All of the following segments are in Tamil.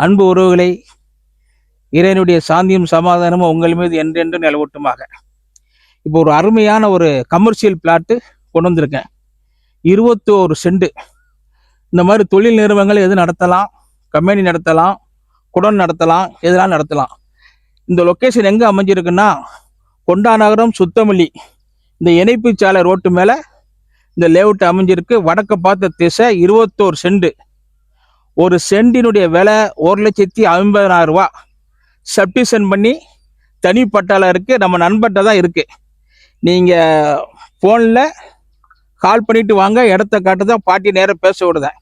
அன்பு உறவுகளை, இறைவனுடைய சாந்தியும் சமாதானமும் உங்கள் மீது என்றென்று நிலவட்டுமாக. இப்போ ஒரு அருமையான ஒரு கமர்ஷியல் பிளாட்டு கொண்டு வந்திருக்கேன். 21 சென்ட். இந்த மாதிரி தொழில் நிறுவனங்கள் எது நடத்தலாம், கம்பெனி நடத்தலாம், குடன் நடத்தலாம், எதெல்லாம் நடத்தலாம். இந்த லொக்கேஷன் எங்கே அமைஞ்சிருக்குன்னா, கொண்டா நகரம் சுத்தமல்லி இந்த இணைப்பு சாலை ரோட்டு மேலே இந்த லேஅவுட் அமைஞ்சிருக்கு. வடக்க பார்த்த திசை. 21 சென்ட். ஒரு சென்டினுடைய விலை 1,50,000 ரூபா. சப்டிஷன் பண்ணி தனி பட்டால இருக்குது. நம்ம நண்பர்கிட்ட தான் இருக்குது. நீங்கள் ஃபோனில் கால் பண்ணிவிட்டு வாங்க, இடத்த காட்டு தான் பாட்டி நேராக பேச விடுதேன்.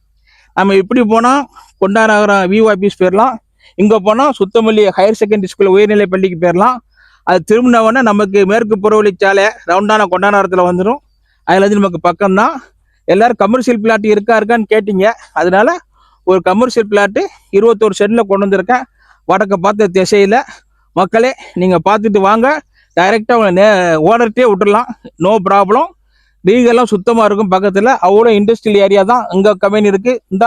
நம்ம இப்படி போனால் கொண்டா நகரம் விஓ ஆஃபீஸ் போயிடலாம். இங்கே போனால் சுத்தமல்லி ஹையர் செகண்டரி ஸ்கூல் உயர்நிலை பள்ளிக்கு போயிடலாம். அது திரும்பினவொடனே நமக்கு மேற்கு புறவழிச்சாலை ரவுண்டான கொண்டா நகரத்தில் வந்துடும். அதுலேருந்து நமக்கு பக்கம்தான். எல்லோரும் கமர்ஷியல் பிளாட் இருக்கான்னு கேட்டீங்க. அதனால ஒரு கமர்ஷியல் பிளாட்டு 21 சென்டில் கொண்டு வந்திருக்கேன். வடக்க பார்த்த திசையில். மக்களே, நீங்கள் பார்த்துட்டு வாங்க. டைரெக்டாக உங்களை ஓனர்கிட்டே விட்டுடலாம். No problem. லீகெல்லாம் சுத்தமாக இருக்கும். பக்கத்தில் அவ்வளோ இண்டஸ்ட்ரியல் ஏரியா தான். இங்கே கம்பெனி இருக்குது. இந்த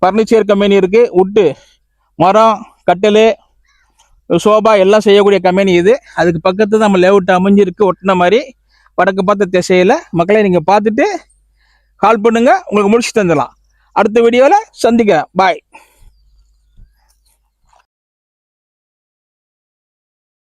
ஃபர்னிச்சர் கம்பெனி இருக்குது. உட்டு, மரம், கட்டல், சோபா எல்லாம் செய்யக்கூடிய கம்பெனி இது. அதுக்கு பக்கத்தில் நம்ம லேஅவுட் அமைஞ்சிருக்கு ஒட்டின மாதிரி வடக்கு பார்த்த திசையில். மக்களை நீங்கள் பார்த்துட்டு கால் பண்ணுங்கள், உங்களுக்கு முடிச்சு தந்துடலாம். அடுத்த வீடியோவில் சந்திக்கிறேன். பாய்.